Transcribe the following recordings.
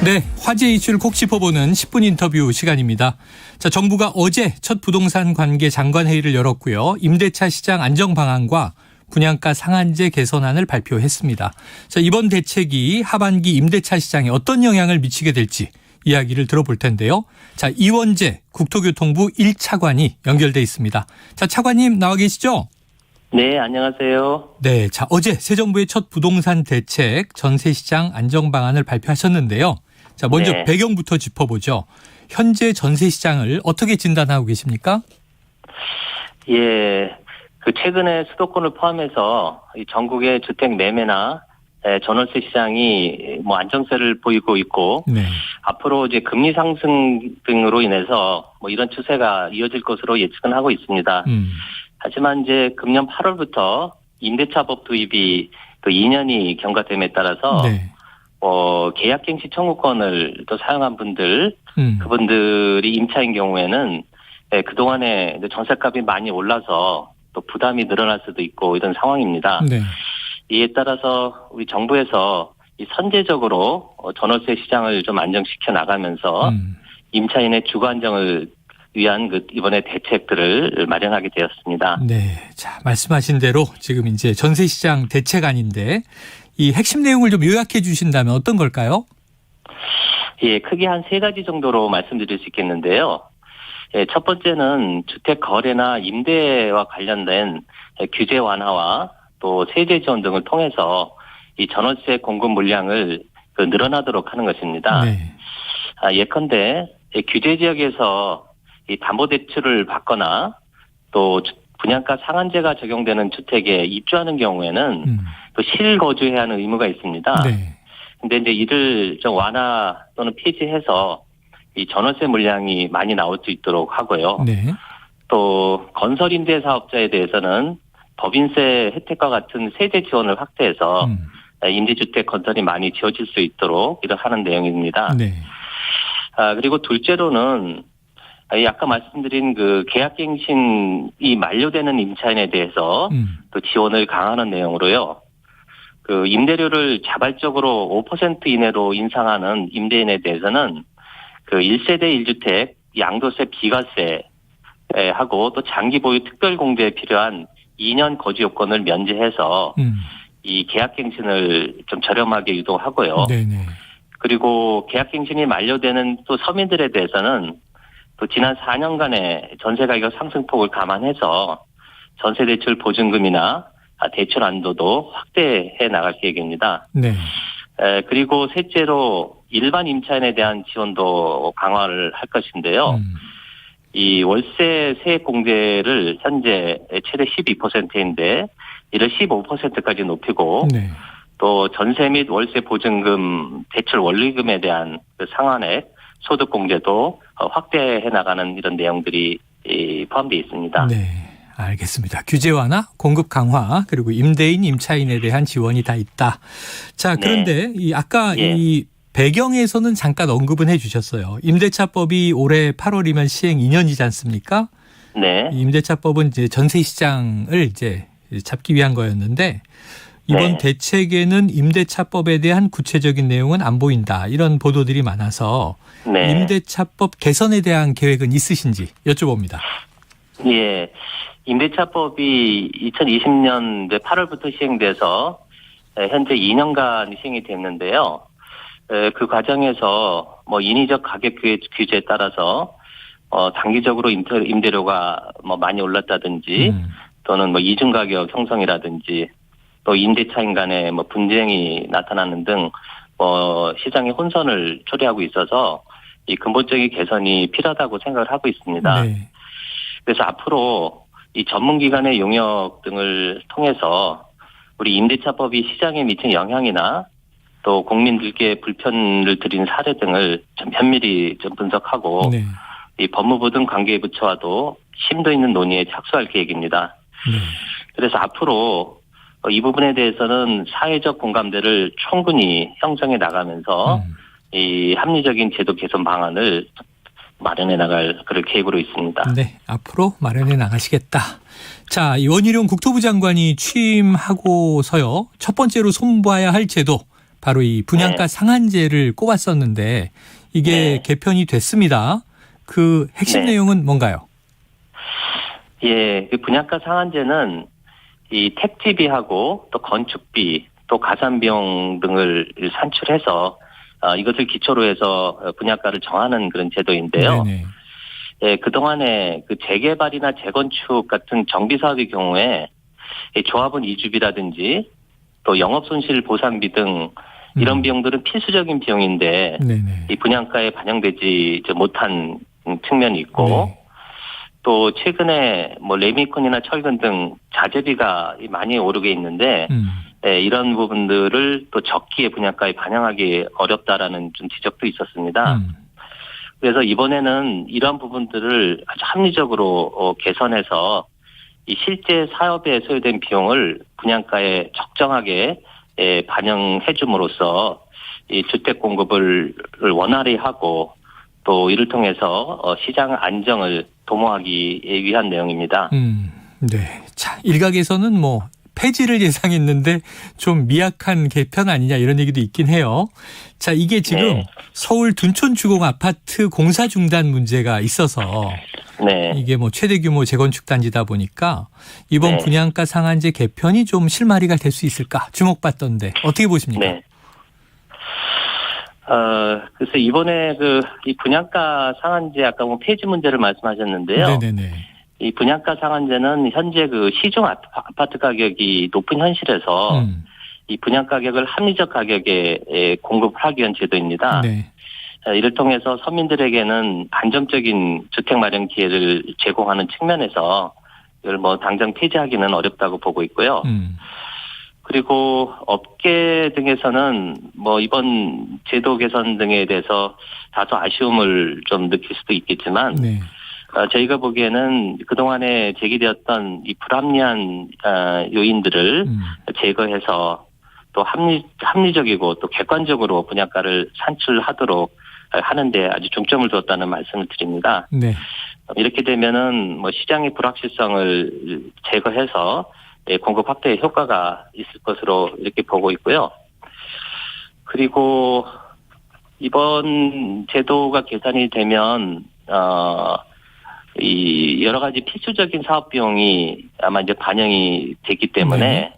네, 화제 이슈를 콕 짚어보는 10분 인터뷰 시간입니다. 자, 정부가 어제 첫 부동산 관계 장관회의를 열었고요. 임대차 시장 안정 방안과 분양가 상한제 개선안을 발표했습니다. 자, 이번 대책이 하반기 임대차 시장에 어떤 영향을 미치게 될지 이야기를 들어볼 텐데요. 자, 이원재 국토교통부 1차관이 연결돼 있습니다. 자, 차관님 나와 계시죠? 네, 안녕하세요. 네, 자, 어제 새 정부의 첫 부동산 대책 전세시장 안정 방안을 발표하셨는데요. 자, 먼저 네. 배경부터 짚어보죠. 현재 전세시장을 어떻게 진단하고 계십니까? 예, 최근에 수도권을 포함해서 이 전국의 주택 매매나 전월세 시장이 안정세를 보이고 있고, 네. 앞으로 이제 금리 상승 등으로 인해서 이런 추세가 이어질 것으로 예측은 하고 있습니다. 하지만 이제 금년 8월부터 임대차법 도입이 또 2년이 경과됨에 따라서 네. 계약갱신 청구권을 또 사용한 분들, 그분들이 임차인 경우에는 그동안에 전셋값이 많이 올라서 또 부담이 늘어날 수도 있고 이런 상황입니다. 네. 이에 따라서 우리 정부에서 이 선제적으로 전월세 시장을 좀 안정시켜 나가면서 임차인의 주거 안정을 위한 이번에 대책들을 마련하게 되었습니다. 네. 자, 말씀하신 대로 지금 이제 전세시장 대책안인데 이 핵심 내용을 좀 요약해 주신다면 어떤 걸까요? 예, 크게 한 3가지 정도로 말씀드릴 수 있겠는데요. 예, 첫 번째는 주택 거래나 임대와 관련된 규제 완화와 또 세제 지원 등을 통해서 이 전월세 공급 물량을 늘어나도록 하는 것입니다. 네. 예컨대 규제 지역에서 이 담보대출을 받거나 또 분양가 상한제가 적용되는 주택에 입주하는 경우에는 또 실거주해야 하는 의무가 있습니다. 네. 근데 이제 이를 좀 완화 또는 폐지해서 이 전월세 물량이 많이 나올 수 있도록 하고요. 네. 또 건설 임대 사업자에 대해서는 법인세 혜택과 같은 세제 지원을 확대해서 임대주택 건설이 많이 지어질 수 있도록 이렇게 하는 내용입니다. 네. 그리고 둘째로는 아까 말씀드린 계약갱신이 만료되는 임차인에 대해서 또 지원을 강화하는 내용으로요. 임대료를 자발적으로 5% 이내로 인상하는 임대인에 대해서는 1세대 1주택 양도세 비과세 하고 또 장기 보유 특별공제에 필요한 2년 거주 요건을 면제해서 이 계약갱신을 좀 저렴하게 유도하고요. 네네. 그리고 계약갱신이 만료되는 또 서민들에 대해서는 또 지난 4년간의 전세 가격 상승폭을 감안해서 전세대출 보증금이나 대출 한도도 확대해 나갈 계획입니다. 네. 그리고 셋째로 일반 임차인에 대한 지원도 강화를 할 것인데요. 이 월세 세액 공제를 현재 최대 12%인데 이를 15%까지 높이고 네. 또 전세 및 월세 보증금 대출 원리금에 대한 상한액 소득 공제도 확대해 나가는 이런 내용들이 포함되어 있습니다. 네, 알겠습니다. 규제 완화, 공급 강화, 그리고 임대인, 임차인에 대한 지원이 다 있다. 자, 그런데 아까 이 배경에서는 잠깐 언급은 해주셨어요. 임대차법이 올해 8월이면 시행 2년이지 않습니까? 네. 임대차법은 이제 전세 시장을 이제 잡기 위한 거였는데 이번 대책에는 임대차법에 대한 구체적인 내용은 안 보인다. 이런 보도들이 많아서 임대차법 개선에 대한 계획은 있으신지 여쭤봅니다. 예. 임대차법이 2020년 8월부터 시행돼서 현재 2년간 시행이 됐는데요. 그 과정에서 인위적 가격 규제에 따라서 단기적으로 임대료가 많이 올랐다든지 또는 이중 가격 형성이라든지 또 임대차인 간의 분쟁이 나타나는 등 시장의 혼선을 초래하고 있어서 이 근본적인 개선이 필요하다고 생각을 하고 있습니다. 네. 그래서 앞으로 이 전문기관의 용역 등을 통해서 우리 임대차법이 시장에 미친 영향이나 또 국민들께 불편을 드린 사례 등을 좀 면밀히 좀 분석하고 이 법무부 등 관계부처와도 심도 있는 논의에 착수할 계획입니다. 그래서 앞으로 이 부분에 대해서는 사회적 공감대를 충분히 형성해 나가면서 이 합리적인 제도 개선 방안을 마련해 나갈 그럴 계획으로 있습니다. 네, 앞으로 마련해 나가시겠다. 자, 이 원희룡 국토부 장관이 취임하고서요. 첫 번째로 손봐야 할 제도 바로 이 분양가 네. 상한제를 꼽았었는데 이게 네. 개편이 됐습니다. 그 핵심 네. 내용은 뭔가요? 예, 그 분양가 상한제는 이 택지비하고 또 건축비 또 가산비용 등을 산출해서 이것을 기초로 해서 분양가를 정하는 그런 제도인데요. 네네. 예, 그동안에 그 재개발이나 재건축 같은 정비 사업의 경우에 이 조합원 이주비라든지 또 영업손실 보상비 등 이런 비용들은 필수적인 비용인데 네네. 이 분양가에 반영되지 못한 측면이 있고 네. 또 최근에 뭐 레미콘이나 철근 등 자재비가 많이 오르게 있는데 이런 부분들을 또 적기에 분양가에 반영하기 어렵다라는 좀 지적도 있었습니다. 그래서 이번에는 이런 부분들을 아주 합리적으로 개선해서 이 실제 사업에 소요된 비용을 분양가에 적정하게 반영해 줌으로써 이 주택 공급을 원활히 하고 또 이를 통해서 시장 안정을 도모하기 위한 내용입니다. 네. 자, 일각에서는 뭐 폐지를 예상했는데 좀 미약한 개편 아니냐 이런 얘기도 있긴 해요. 자, 이게 지금 네. 서울 둔촌주공 아파트 공사 중단 문제가 있어서 네. 이게 뭐 최대 규모 재건축 단지다 보니까 이번 네. 분양가 상한제 개편이 좀 실마리가 될 수 있을까 주목받던데 어떻게 보십니까? 네. 그래서 이번에 이 분양가 상한제 아까 뭐 폐지 문제를 말씀하셨는데요. 네네네. 이 분양가 상한제는 현재 그 시중 아파트 가격이 높은 현실에서 이 분양 가격을 합리적 가격에 공급하기 위한 제도입니다. 네. 이를 통해서 서민들에게는 안정적인 주택 마련 기회를 제공하는 측면에서 이걸 뭐 당장 폐지하기는 어렵다고 보고 있고요. 그리고 업계 등에서는 뭐 이번 제도 개선 등에 대해서 다소 아쉬움을 좀 느낄 수도 있겠지만 네. 저희가 보기에는 그동안에 제기되었던 이 불합리한 요인들을 제거해서 또 합리적이고 또 객관적으로 분양가를 산출하도록 하는데 아주 중점을 두었다는 말씀을 드립니다. 네. 이렇게 되면은 뭐 시장의 불확실성을 제거해서 공급 확대에 효과가 있을 것으로 이렇게 보고 있고요. 그리고 이번 제도가 개선이 되면 이 여러 가지 필수적인 사업 비용이 아마 이제 반영이 되기 때문에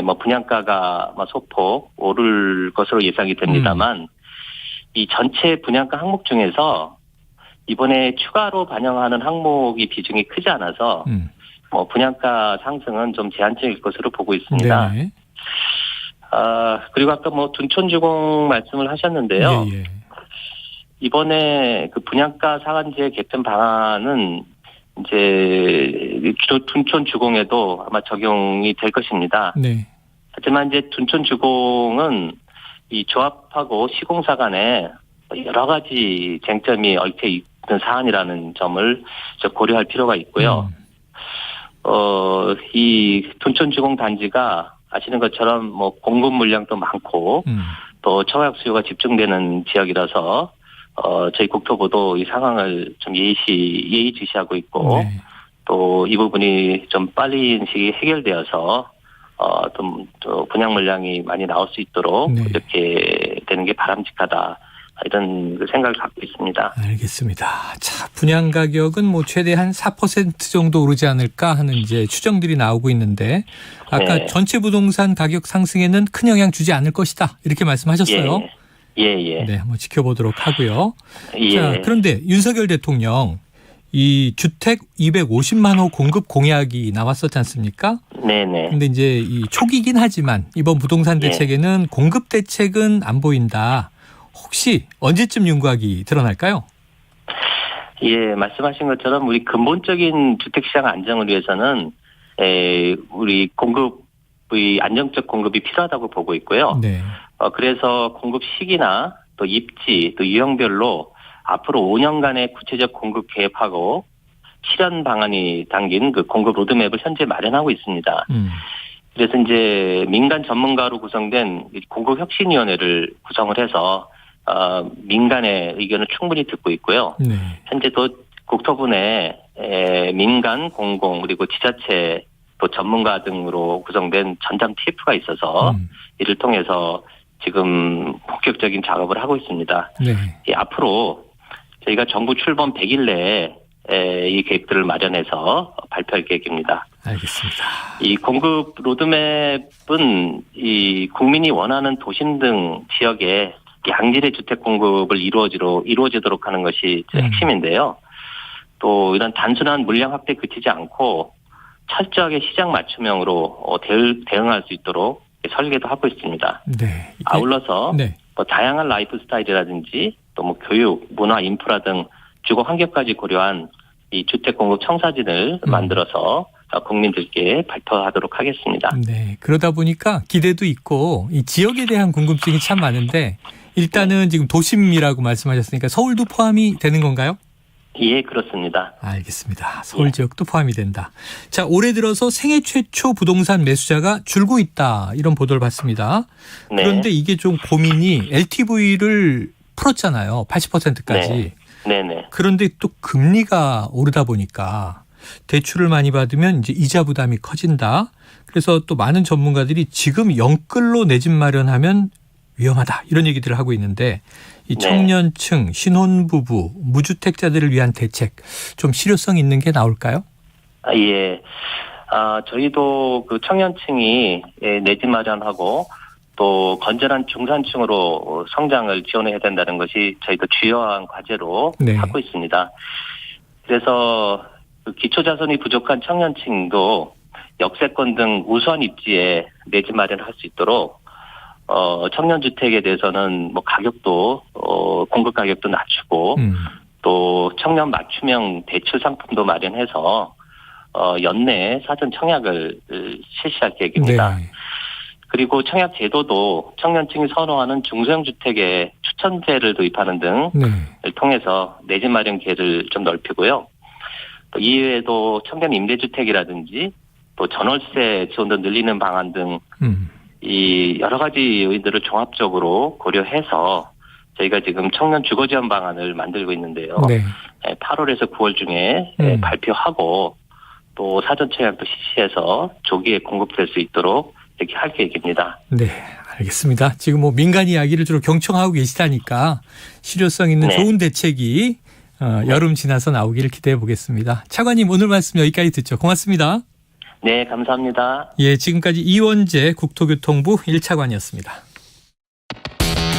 뭐 분양가가 소폭 오를 것으로 예상이 됩니다만 이 전체 분양가 항목 중에서 이번에 추가로 반영하는 항목이 비중이 크지 않아서 뭐 분양가 상승은 좀 제한적일 것으로 보고 있습니다. 네. 그리고 아까 뭐 둔촌주공 말씀을 하셨는데요. 예. 이번에 그 분양가 상한제 개편 방안은 이제 둔촌주공에도 아마 적용이 될 것입니다. 네. 하지만 이제 둔촌주공은 이 조합하고 시공사 간에 여러 가지 쟁점이 얽혀 있는 사안이라는 점을 고려할 필요가 있고요. 이 둔촌주공 단지가 아시는 것처럼 뭐 공급 물량도 많고 또 청약 수요가 집중되는 지역이라서 저희 국토부도 이 상황을 좀 예의주시하고 있고 네. 또 이 부분이 좀 빨리 해결되어서 또 분양 물량이 많이 나올 수 있도록 네. 이렇게 되는 게 바람직하다. 이런 생각을 갖고 있습니다. 알겠습니다. 자, 분양 가격은 뭐 최대 한 4% 정도 오르지 않을까 하는 이제 추정들이 나오고 있는데 아까 네. 전체 부동산 가격 상승에는 큰 영향 주지 않을 것이다. 이렇게 말씀하셨어요. 예. 네, 한번 지켜보도록 하고요. 예. 자, 그런데 윤석열 대통령 이 주택 250만 호 공급 공약이 나왔었지 않습니까? 네네. 근데 이제 이 초기긴 하지만 이번 부동산 대책에는 공급 대책은 안 보인다. 혹시 언제쯤 윤곽이 드러날까요? 예, 말씀하신 것처럼 우리 근본적인 주택시장 안정을 위해서는 우리 공급의 안정적 공급이 필요하다고 보고 있고요. 네. 그래서 공급 시기나 또 입지 또 유형별로 앞으로 5년간의 구체적 공급 계획하고 실현 방안이 담긴 그 공급 로드맵을 현재 마련하고 있습니다. 그래서 이제 민간 전문가로 구성된 공급혁신위원회를 구성을 해서 민간의 의견을 충분히 듣고 있고요. 네. 현재도 국토부 내 민간, 공공 그리고 지자체 또 전문가 등으로 구성된 전담 TF가 있어서 이를 통해서 지금 본격적인 작업을 하고 있습니다. 네. 앞으로 저희가 정부 출범 100일 내에 이 계획들을 마련해서 발표할 계획입니다. 알겠습니다. 이 공급 로드맵은 이 국민이 원하는 도심 등 지역에 양질의 주택 공급을 이루어지도록 하는 것이 핵심인데요. 또 이런 단순한 물량 확대에 그치지 않고 철저하게 시장 맞춤형으로 대응할 수 있도록 설계도 하고 있습니다. 네. 아울러서 네. 다양한 라이프 스타일이라든지 또 교육, 문화, 인프라 등 주거 환경까지 고려한 이 주택 공급 청사진을 만들어서 국민들께 발표하도록 하겠습니다. 네. 그러다 보니까 기대도 있고 이 지역에 대한 궁금증이 참 많은데 일단은 지금 도심이라고 말씀하셨으니까 서울도 포함이 되는 건가요? 예, 그렇습니다. 알겠습니다. 서울 지역도 포함이 된다. 자, 올해 들어서 생애 최초 부동산 매수자가 줄고 있다. 이런 보도를 봤습니다. 네. 그런데 이게 좀 고민이 LTV를 풀었잖아요. 80%까지. 네네. 그런데 또 금리가 오르다 보니까 대출을 많이 받으면 이제 이자 부담이 커진다. 그래서 또 많은 전문가들이 지금 영끌로 내 집 마련하면 위험하다. 이런 얘기들을 하고 있는데 이 청년층, 신혼부부, 무주택자들을 위한 대책 좀 실효성 있는 게 나올까요? 예. 저희도 그 청년층이 내 집 마련하고 또 건전한 중산층으로 성장을 지원해야 된다는 것이 저희도 주요한 과제로 네. 하고 있습니다. 그래서 그 기초자산이 부족한 청년층도 역세권 등 우수한 입지에 내 집 마련할 수 있도록 청년주택에 대해서는 가격도 공급 가격도 낮추고 또 청년 맞춤형 대출 상품도 마련해서 연내 사전 청약을 실시할 계획입니다. 네. 그리고 청약 제도도 청년층이 선호하는 중소형 주택의 추천제를 도입하는 등을 네. 통해서 내 집 마련 기회를 좀 넓히고요. 또 이외에도 청년 임대주택이라든지 또 전월세 지원도 늘리는 방안 등 이 여러 가지 요인들을 종합적으로 고려해서 저희가 지금 청년 주거 지원 방안을 만들고 있는데요. 네. 8월에서 9월 중에 발표하고 또 사전 청약도 실시해서 조기에 공급될 수 있도록 이렇게 할 계획입니다. 네, 알겠습니다. 지금 민간 이야기를 주로 경청하고 계시다니까 실효성 있는 좋은 대책이 여름 지나서 나오기를 기대해 보겠습니다. 차관님 오늘 말씀 여기까지 듣죠. 고맙습니다. 네, 감사합니다. 예, 지금까지 이원재 국토교통부 1차관이었습니다.